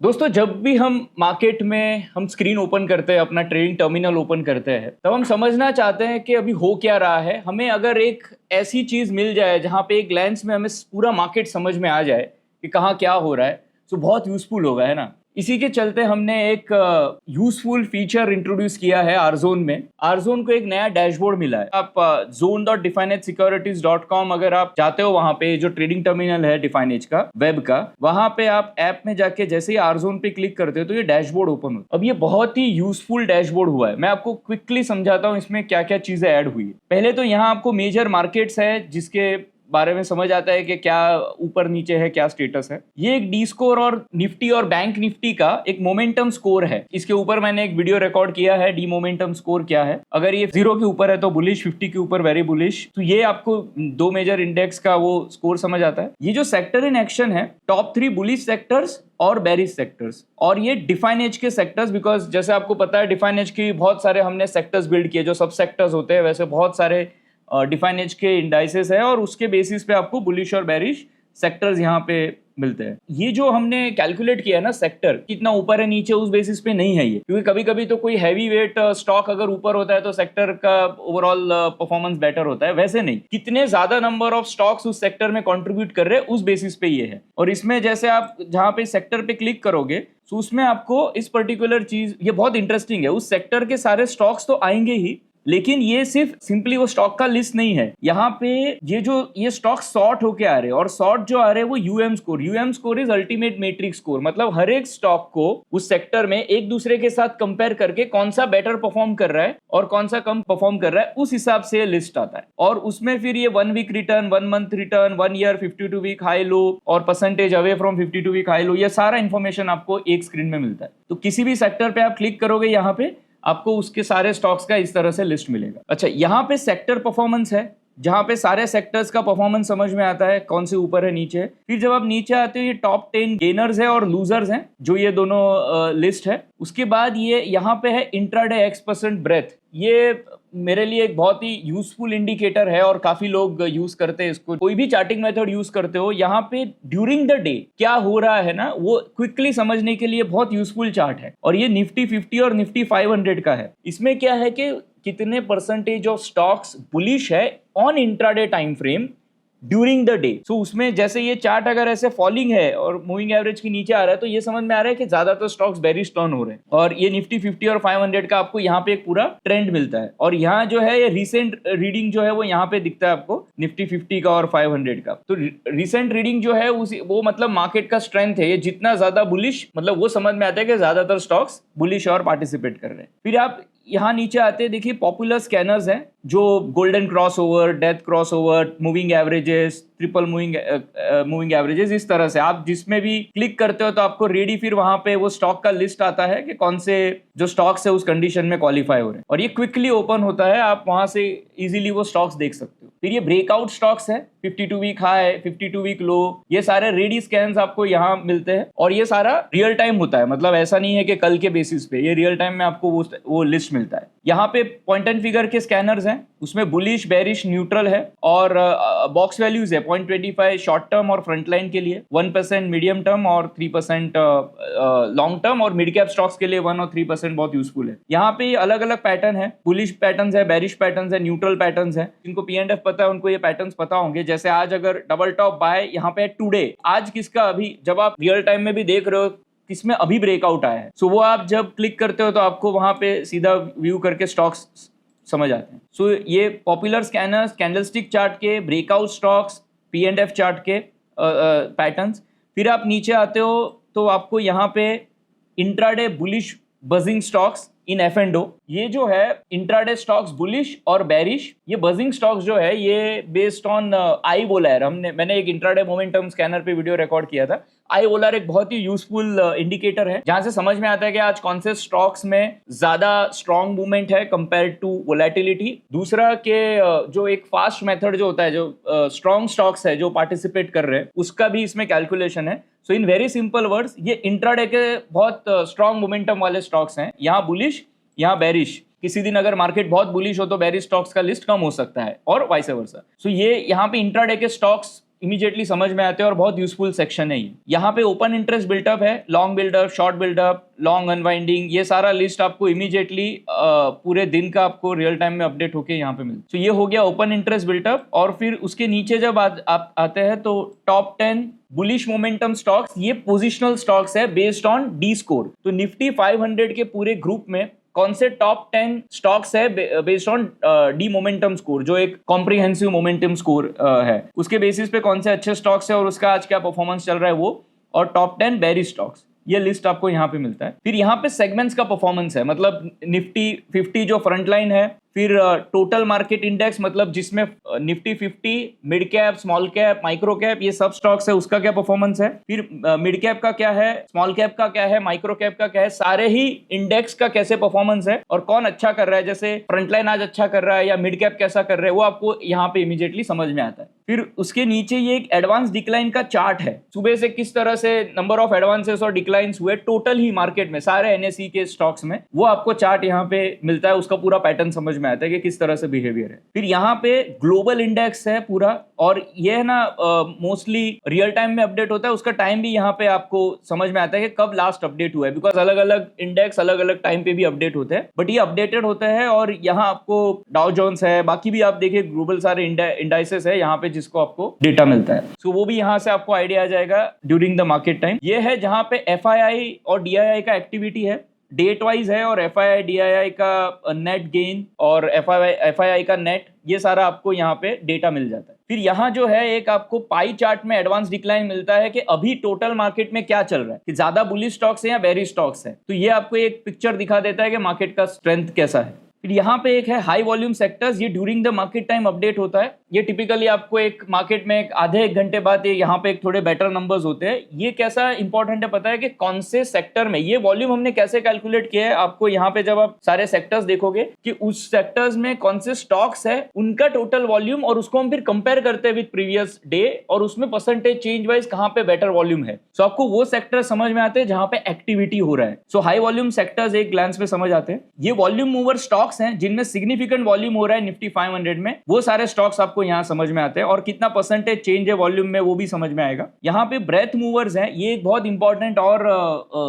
दोस्तों, जब भी हम मार्केट में हम स्क्रीन ओपन करते हैं, अपना ट्रेडिंग टर्मिनल ओपन करते हैं, तब हम समझना चाहते हैं कि अभी हो क्या रहा है। हमें अगर एक ऐसी चीज मिल जाए जहां पे एक ग्लैंस में हमें पूरा मार्केट समझ में आ जाए कि कहाँ क्या हो रहा है, तो बहुत यूजफुल होगा, है ना। इसी के चलते हमने एक यूजफुल फीचर इंट्रोड्यूस किया है आरजोन में। आरजोन को एक नया डैशबोर्ड मिला है। आप zone.definedsecurities.com अगर आप जाते हो, वहां पे जो ट्रेडिंग टर्मिनल है डिफाइनेज का वेब का, वहां पे आप ऐप में जाके जैसे ही आरजोन पे क्लिक करते हो तो ये डैशबोर्ड ओपन होता है। अब ये बहुत ही यूजफुल डैशबोर्ड हुआ है। मैं आपको क्विकली समझाता हूँ इसमें क्या क्या चीजें ऐड हुई है। पहले तो यहाँ आपको मेजर मार्केट्स है जिसके बारे में समझ आता है कि क्या ऊपर नीचे है, क्या स्टेटस है। ये एक डी स्कोर और निफ्टी और बैंक निफ्टी का एक मोमेंटम स्कोर है। इसके ऊपर मैंने एक वीडियो रिकॉर्ड किया है, डी मोमेंटम स्कोर क्या है। अगर ये 0 के ऊपर है तो बुलिश, 50 के ऊपर वेरी बुलिश। तो ये आपको दो मेजर इंडेक्स का वो स्कोर समझ आता है। ये जो सेक्टर इन एक्शन है, टॉप 3 बुलिश सेक्टर्स और बेरिश सेक्टर्स, और ये डिफाइन एज के सेक्टर्स, बिकॉज जैसे आपको पता है डिफाइन एज की बहुत सारे हमने सेक्टर्स बिल्ड किए, जो सब सेक्टर्स होते हैं, वैसे बहुत सारे डिफाइन एज के इंडाइसेस है और उसके बेसिस पे आपको बुलिश और बेरिश सेक्टर्स यहाँ पे मिलते हैं। ये जो हमने कैलकुलेट किया है ना, सेक्टर कितना ऊपर है नीचे, उस बेसिस पे नहीं है ये, क्योंकि कभी कभी तो कोई हैवी वेट स्टॉक अगर ऊपर होता है तो सेक्टर का ओवरऑल परफॉर्मेंस बेटर होता है। वैसे नहीं, कितने ज्यादा नंबर ऑफ स्टॉक्स उस सेक्टर में कंट्रीब्यूट कर रहे हैं उस बेसिस पे ये है। और इसमें जैसे आप जहां पे सेक्टर पे क्लिक करोगे तो उसमें आपको इस पर्टिकुलर चीज, ये बहुत इंटरेस्टिंग है, उस सेक्टर के सारे स्टॉक्स तो आएंगे ही, लेकिन ये सिर्फ सिंपली वो स्टॉक का लिस्ट नहीं है। यहाँ पे ये स्टॉक सॉर्ट होके आ रहे हैं, और सॉर्ट जो आ रहे हैं वो UM score is ultimate matrix score. मतलब हर एक स्टॉक को उस सेक्टर में एक दूसरे के साथ कंपेयर करके कौन सा बेटर परफॉर्म कर रहा है और कौन सा कम परफॉर्म कर रहा है, उस हिसाब से लिस्ट आता है। और उसमें फिर ये 1 week return, 1 month return, 1 year, 52 week high low और percentage away from 52 week high low, ये सारा इंफॉर्मेशन आपको एक स्क्रीन में मिलता है। तो किसी भी सेक्टर पे आप क्लिक करोगे, यहाँ पे आपको उसके सारे स्टॉक्स का इस तरह से लिस्ट मिलेगा। अच्छा, यहाँ पे सेक्टर परफॉर्मेंस है, जहां पे सारे सेक्टर्स का परफॉर्मेंस समझ में आता है, कौन से ऊपर है नीचे है। फिर जब आप नीचे आते हो, ये टॉप 10 गेनर्स है और लूजर्स हैं, जो ये दोनों लिस्ट है। उसके बाद ये यहाँ पे है इंट्राडे X% ब्रेथ। ये मेरे लिए एक बहुत ही यूजफुल इंडिकेटर है और काफी लोग यूज करते हैं इसको। कोई भी चार्टिंग मेथड यूज करते हो, यहाँ पे ड्यूरिंग द डे क्या हो रहा है ना, वो क्विकली समझने के लिए बहुत यूजफुल चार्ट है। और ये निफ्टी 50 और निफ्टी 500 का है। इसमें क्या है कि कितने परसेंटेज ऑफ स्टॉक्स बुलिश है on intraday time frame during the day. So उसमें जैसे ये चार्ट अगर ऐसे फॉलिंग है और मूविंग एवरेज के नीचे आ रहा है, तो ये समझ में आ रहा है कि ज्यादातर स्टॉक्स बेरिश टर्न हो रहे हैं। और ये निफ्टी 50 और 500 का आपको यहाँ पे एक पूरा ट्रेंड मिलता है। और यहाँ जो है ये रिसेंट रीडिंग जो है वो यहाँ पे दिखता है आपको, निफ्टी 50 का और 500 का। तो रिसेंट रीडिंग जो है वो मतलब मार्केट का स्ट्रेंथ है। ये जितना ज्यादा बुलिश, मतलब वो समझ में आता है कि ज्यादातर स्टॉक्स बुलिश और पार्टिसिपेट कर रहे हैं। फिर आप यहाँ नीचे आते हैं, देखिए पॉपुलर स्कैनर्स हैं, जो golden crossover, death crossover, moving averages, triple moving averages, इस तरह से आप जिसमें भी क्लिक करते हो तो आपको रेडी फिर वहां पे वो स्टॉक का लिस्ट आता है कि कौन से जो स्टॉक्स है उस कंडीशन में क्वालिफाई हो रहे हैं। और ये क्विकली ओपन होता है, आप वहां से इजीली वो स्टॉक्स देख सकते हो। फिर ये ब्रेकआउट स्टॉक्स है, 52 वीक हाई, 52 वीक लो, ये सारे रेडी स्कैन्स आपको यहाँ मिलते हैं। और ये सारा रियल टाइम होता है, मतलब ऐसा नहीं है कि कल के बेसिस पे, ये रियल टाइम में आपको वो लिस्ट मिलता है। यहाँ पे पॉइंट एंड फिगर के स्कैनर्स हैं, उसमें बुलिश, बेरिश, न्यूट्रल है। और बॉक्स वैल्यूज है 0.25 शॉर्ट टर्म और फ्रंट लाइन के लिए, 1% मीडियम टर्म और 3% लॉन्ग टर्म, और मिड कैप स्टॉक्स के लिए 1 और 3% बहुत यूजफुल है। यहाँ पे अलग अलग पैटर्न है, बुलिश पैटर्न है, बेरिश पैटर्न है, न्यूट्रल पैटर्न है। जिनको P&F पता है उनको ये पैटर्न पता होंगे। जैसे आज अगर डबल टॉप बाय यहाँ पे टुडे, आज किसका, अभी जब आप रियल टाइम में भी देख रहे हो किसमें अभी ब्रेकआउट आया है, सो वो आप जब क्लिक करते हो तो आपको वहां पे सीधा व्यू करके स्टॉक्स समझ आते हैं। सो ये पॉपुलर स्कैनर्स, कैंडलस्टिक चार्ट के ब्रेकआउट स्टॉक्स, P&F चार्ट के पैटर्न्स। फिर आप नीचे आते हो तो आपको यहाँ पे इंट्राडे बुलिश बजिंग स्टॉक्स इन F&O, ये जो है इंट्राडे स्टॉक्स बुलिश और बेरिश। ये बजिंग स्टॉक्स जो है ये बेस्ड ऑन आई वोलर, मैंने एक इंट्राडे मोमेंटम स्कैनर पे वीडियो रिकॉर्ड किया था। आई वोलर एक बहुत ही यूजफुल इंडिकेटर है, जहां से समझ में आता है कि आज कौन से स्टॉक्स में ज्यादा स्ट्रॉन्ग मूवमेंट है कंपेयर टू वोलेटिलिटी। दूसरा के जो एक फास्ट मेथड जो होता है, जो स्ट्रॉन्ग स्टॉक्स है जो पार्टिसिपेट कर रहे हैं, उसका भी इसमें कैलकुलेशन है। सो इन वेरी सिंपल वर्ड्स, ये इंट्राडे के बहुत स्ट्रॉन्ग मोमेंटम वाले स्टॉक्स हैं, यहाँ बुलिश, यहाँ बेरिश। किसी दिन अगर मार्केट बहुत बुलिश हो तो बेरिश स्टॉक्स का लिस्ट कम हो सकता है और वाइस वर्सा। सो ये यहाँ पे इंट्राडे के स्टॉक्स इमीडिएटली समझ में आते हैं और बहुत यूजफुल सेक्शन है ये। यहाँ पे ओपन इंटरेस्ट बिल्टअप है, long buildup, short buildup, long unwinding, ये सारा लिस्ट आपको इमीडिएटली पूरे दिन का आपको रियल टाइम में अपडेट होके यहाँ पे मिलता है। तो ये हो गया ओपन इंटरेस्ट बिल्टअप। और फिर उसके नीचे जब आप आते हैं तो टॉप 10 बुलिश मोमेंटम स्टॉक्स, ये पोजिशनल स्टॉक्स है बेस्ड ऑन डी स्कोर। तो निफ्टी 500 के पूरे ग्रुप में कौन से टॉप 10 स्टॉक्स है based on D momentum score, जो एक कॉम्प्रिहेंसिव मोमेंटम स्कोर है, उसके बेसिस पे कौन से अच्छे स्टॉक्स है और उसका आज क्या परफॉर्मेंस चल रहा है वो, और टॉप 10 बेरिश स्टॉक्स, ये लिस्ट आपको यहाँ पे मिलता है। फिर यहाँ पे सेगमेंट्स का परफॉर्मेंस है, मतलब निफ्टी 50 जो फ्रंट लाइन है, फिर टोटल मार्केट इंडेक्स मतलब जिसमें Nifty 50, mid cap, small cap, micro cap, ये सब स्टॉक्स है, उसका क्या परफॉर्मेंस है। फिर मिड कैप का क्या है, स्मॉल कैप का क्या है, माइक्रो कैप का क्या है, सारे ही इंडेक्स का कैसे परफॉर्मेंस है और कौन अच्छा कर रहा है, जैसे फ्रंटलाइन आज अच्छा कर रहा है या मिड कैप कैसा कर रहा है, वो आपको यहाँ पे इमीडिएटली समझ में आता है। फिर उसके नीचे ये एक एडवांस डिक्लाइन का चार्ट है, सुबह से किस तरह से नंबर ऑफ एडवांसेस और डिक्लाइंस हुए टोटल ही मार्केट में सारे एनएसई के स्टॉक्स में, वो आपको चार्ट यहाँ पे मिलता है, उसका पूरा पैटर्न समझ में आता है कि किस तरह से बिहेवियर है। फिर यहाँ पे ग्लोबल इंडेक्स है पूरा, और ये है ना मोस्टली रियल टाइम में अपडेट होता है, उसका टाइम भी यहाँ पे आपको समझ में आता है कि कब लास्ट अपडेट हुआ है, बिकॉज अलग अलग इंडेक्स अलग अलग टाइम पे भी अपडेट होते हैं, बट ये अपडेटेड होता है। और यहाँ आपको डाउ जोन्स है, बाकी भी आप देखिए ग्लोबल सारे इंडाइसेस है यहाँ पे जिसको आपको डेटा मिलता है, सो वो भी यहाँ से आपको आइडिया आ जाएगा ड्यूरिंग द मार्केट टाइम। ये है जहाँ पे FII और DII का एक्टिविटी है, डेट वाइज है, और FII DII का नेट गेन और FII का नेट, ये सारा आपको यहाँ पे डेटा मिल जाता है। फिर यहाँ जो है एक आपको पाई चार्ट में एडवांस डिक्लाइन मिलता है कि अभी टोटल मार्केट में क्या चल रहा है, कि ज्यादा बुलिश स्टॉक्स है या बेरिश स्टॉक्स है, तो ये आपको एक पिक्चर दिखा देता है कि मार्केट का स्ट्रेंथ कैसा है। फिर यहाँ पे एक है हाई वॉल्यूम सेक्टर्स, ये during the market time update होता है, ये टिपिकली आपको एक मार्केट में आधे एक घंटे बाद ये यहाँ पे एक थोड़े बेटर नंबर्स होते हैं। ये कैसा इंपॉर्टेंट है पता है कि कौन से सेक्टर में, ये वॉल्यूम हमने कैसे कैलकुलेट किया है, आपको यहाँ पे जब आप सारे सेक्टर्स देखोगे कि उस सेक्टर्स में कौन से स्टॉक्स है, उनका टोटल वॉल्यूम, और उसको हम फिर कंपेयर करते हैं विद प्रीवियस डे, और उसमें परसेंटेज चेंज वाइज कहाँ पे बेटर वॉल्यूम है, सो आपको वो सेक्टर समझ में आते हैं जहाँ पे एक्टिविटी हो रहा है। सो हाई वॉल्यूम सेक्टर्स एक ग्लांस में समझ आते हैं। ये वॉल्यूम मूवर स्टॉक्स हैं जिनमें सिग्निफिकेंट वॉल्यूम हो रहा है निफ्टी 500 में, वो सारे स्टॉक्स आपको यहाँ समझ में आते हैं, और कितना परसेंटेज चेंज है वॉल्यूम में वो भी समझ में आएगा। यहाँ पे ब्रेथ मूवर्स हैं, ये एक बहुत इंपॉर्टेंट और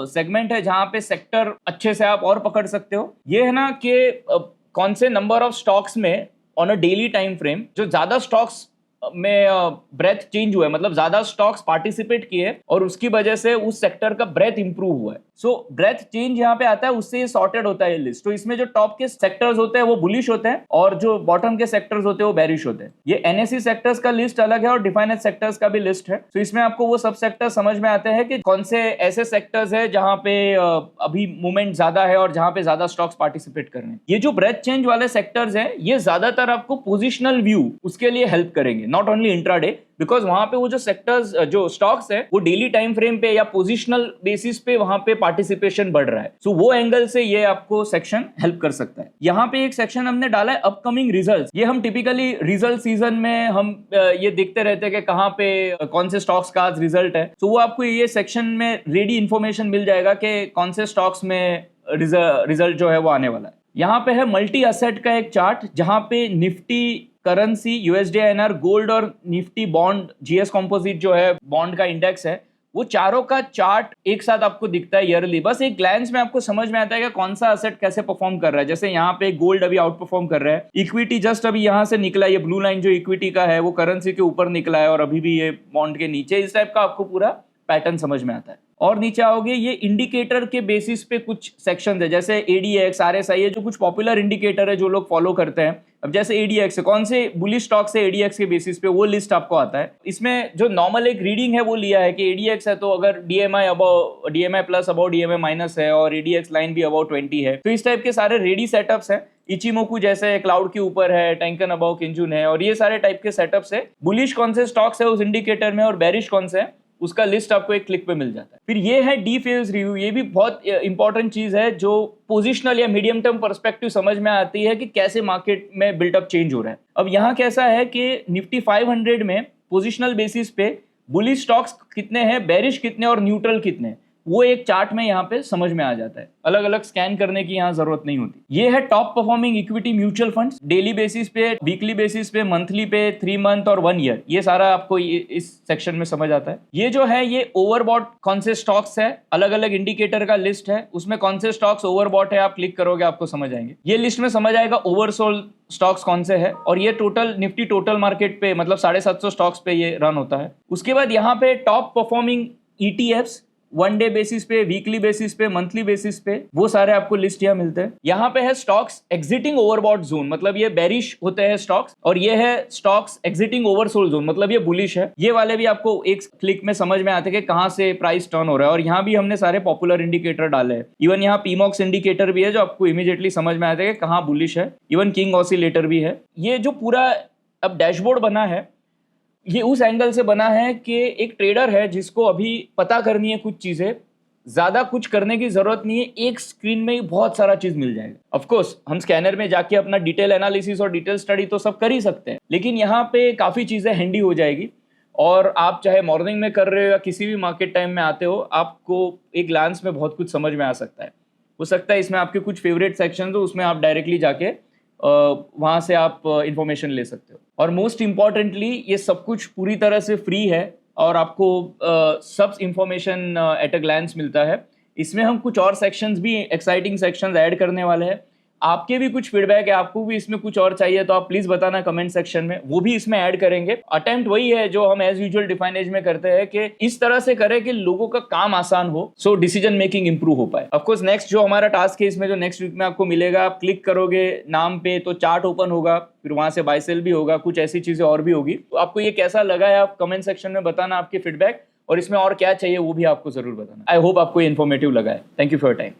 सेगमेंट है जहाँ पे सेक्टर अच्छे से आप और पकड़ सकते हो। ये है ना कि कौन से नंबर ऑफ स्टॉक्स में on a daily time frame जो ज्यादा स्टॉक्स में ब्रेथ चेंज हुआ है, मतलब ज्यादा स्टॉक्स पार्टिसिपेट किए और उसकी वजह से उस सेक्टर का ब्रेथ इंप्रूव हुआ है। सो ब्रेथ चेंज यहाँ पे आता है, उससे ये सॉर्टेड होता है ये लिस्ट। तो इसमें जो टॉप के सेक्टर्स होते हैं वो बुलिश होते हैं और जो बॉटम के सेक्टर्स होते हैं वो बेरिश होते हैं। ये एनएसई सेक्टर्स का लिस्ट अलग है और डिफाइनेड सेक्टर्स का भी लिस्ट है। तो इसमें आपको वो सब सेक्टर समझ में आते हैं कि कौन से ऐसे सेक्टर्स है जहां पे अभी मूवमेंट ज्यादा है और जहां पे ज्यादा स्टॉक्स पार्टिसिपेट कर रहे हैं। ये जो ब्रेथ चेंज वाले सेक्टर्स है ये ज्यादातर आपको पोजिशनल व्यू उसके लिए हेल्प करेंगे, नॉट ओनली इंट्राडे, बिकॉज वहां पे वो जो सेक्टर्स जो स्टॉक्स है वो डेली टाइम फ्रेम पे या पोजिशनल बेसिस पे वहां पे पार्टिसिपेशन बढ़ रहा है। सो वो एंगल से ये आपको सेक्शन हेल्प कर सकता है। यहाँ पे एक सेक्शन हमने डाला है अपकमिंग रिजल्ट्स। ये हम टिपिकली रिजल्ट सीजन में हम ये देखते रहते हैं कि कहाँ पे कौन से स्टॉक्स का आज रिजल्ट है। तो वो आपको ये सेक्शन में रेडी इंफॉर्मेशन मिल जाएगा कि कौन से स्टॉक्स में रिजल्ट जो है वो आने वाला है। यहाँ पे है मल्टी असेट का एक चार्ट जहां पे Nifty currency, USD INR, gold और निफ्टी बॉन्ड GS कॉम्पोजिट जो है बॉन्ड का इंडेक्स है, वो चारों का चार्ट एक साथ आपको दिखता है ईयरली। बस एक ग्लैंस में आपको समझ में आता है कि कौन सा असेट कैसे परफॉर्म कर रहा है। जैसे यहाँ पे गोल्ड अभी आउट परफॉर्म कर रहा है, इक्विटी जस्ट अभी यहाँ से निकला, ये ब्लू लाइन जो इक्विटी का है वो करेंसी के ऊपर निकला है और अभी भी ये बॉन्ड के नीचे। इस टाइप का आपको पूरा पैटर्न समझ में आता है। और नीचे आओगे ये इंडिकेटर के बेसिस पे कुछ सेक्शन है, जैसे ADX, RSI, ये जो कुछ पॉपुलर इंडिकेटर है जो लोग फॉलो करते हैं। अब जैसे ADX है, कौन से बुलिश स्टॉक से ADX के बेसिस पे वो लिस्ट आपको आता है। इसमें जो नॉर्मल एक रीडिंग है वो लिया है कि ADX है तो अगर DMI plus above DMI minus है और ADX लाइन भी अबाउ 20 है, तो इस टाइप के सारे रेडी सेटअप्स है। इचिमोकू जैसे क्लाउड के ऊपर है, टेंकन अबाउ किंजुन है, और ये सारे टाइप के सेटअप्स है। बुलिश कौन से स्टॉक्स है उस इंडिकेटर में और बेरिश कौन से है उसका लिस्ट आपको एक क्लिक पे मिल जाता है। फिर ये है डी फेज रिव्यू, ये भी बहुत इंपॉर्टेंट चीज है जो पोजिशनल या मीडियम टर्म पर्सपेक्टिव समझ में आती है कि कैसे मार्केट में बिल्टअप चेंज हो रहा है। अब यहाँ कैसा है कि निफ्टी 500 में पोजिशनल बेसिस पे बुलिश स्टॉक्स कितने हैं, बेरिश कितने और न्यूट्रल कितने। वो एक चार्ट में यहाँ पे समझ में आ जाता है, अलग अलग स्कैन करने की यहाँ जरूरत नहीं होती। ये है top performing equity mutual funds, daily basis पे, वीकली बेसिस पे, मंथली पे, 3 मंथ और 1 ईयर, ये सारा आपको इस सेक्शन में समझ आता है। ये जो है ये ओवरबॉट कौन से स्टॉक्स है, अलग अलग इंडिकेटर का लिस्ट है, उसमें कौन से स्टॉक्स ओवरबॉट है, आप क्लिक करोगे आपको समझ आएंगे। ये लिस्ट में समझ आएगा ओवरसोल्ड स्टॉक्स कौन से है, और ये टोटल निफ्टी टोटल मार्केट पे मतलब 750 स्टॉक्स पे ये रन होता है। उसके बाद यहाँ पे top performing ETFs 1 day basis पे, वीकली बेसिस पे, मंथली बेसिस पे, वो सारे आपको लिस्ट यहाँ मिलते हैं। यहाँ पे है स्टॉक्स एग्जिटिंग ओवरबॉट जोन, मतलब ये बेरिश होते हैं स्टॉक्स, और ये है स्टॉक्स एग्जिटिंग ओवरसोल्ड जोन, मतलब ये बुलिश है। ये वाले भी आपको एक क्लिक में समझ में आते हैं कि कहाँ से प्राइस टर्न हो रहा है। और यहाँ भी हमने सारे पॉपुलर इंडिकेटर डाले हैं, इवन यहाँ पीमॉक्स इंडिकेटर भी है जो आपको इमीडिएटली समझ में आता है कि कहाँ बुलिश है, इवन किंग ऑसिलेटर भी है। ये जो पूरा अब डैशबोर्ड बना है ये उस एंगल से बना है कि एक ट्रेडर है जिसको अभी पता करनी है कुछ चीजें, ज्यादा कुछ करने की जरूरत नहीं है, एक स्क्रीन में ही बहुत सारा चीज मिल जाएगा। ऑफ कोर्स हम स्कैनर में जाके अपना डिटेल एनालिसिस और डिटेल स्टडी तो सब कर ही सकते हैं, लेकिन यहाँ पे काफी चीजें हैंडी हो जाएगी। और आप चाहे मॉर्निंग में कर रहे हो या किसी भी मार्केट टाइम में आते हो, आपको एक ग्लांस में बहुत कुछ समझ में आ सकता है। हो सकता है इसमें आपके कुछ फेवरेट सेक्शन हो, उसमें आप डायरेक्टली जाके वहाँ से आप इंफॉर्मेशन ले सकते हो। और मोस्ट इम्पॉर्टेंटली ये सब कुछ पूरी तरह से फ्री है और आपको सब इंफॉर्मेशन एट अ ग्लैंस मिलता है। इसमें हम कुछ और सेक्शंस भी, एक्साइटिंग सेक्शंस ऐड करने वाले हैं। आपके भी कुछ फीडबैक है, आपको भी इसमें कुछ और चाहिए तो आप प्लीज बताना कमेंट सेक्शन में, वो भी इसमें ऐड करेंगे। अटेम्प्ट वही है जो हम एज यूजुअल डिफाइन एज में करते हैं कि इस तरह से करें कि लोगों का काम आसान हो, सो डिसीजन मेकिंग इंप्रूव हो पाए। ऑफ कोर्स नेक्स्ट जो हमारा टास्क है इसमें, जो नेक्स्ट वीक में आपको मिलेगा, आप क्लिक करोगे नाम पे तो चार्ट ओपन होगा, फिर वहां से बाय सेल भी होगा, कुछ ऐसी चीजें और भी होगी। तो आपको ये कैसा लगा है आप कमेंट सेक्शन में बताना आपके फीडबैक, और इसमें और क्या चाहिए वो भी आपको जरूर बताना। आई होप आपको ये इन्फॉर्मेटिव लगा है। Thank you for your time.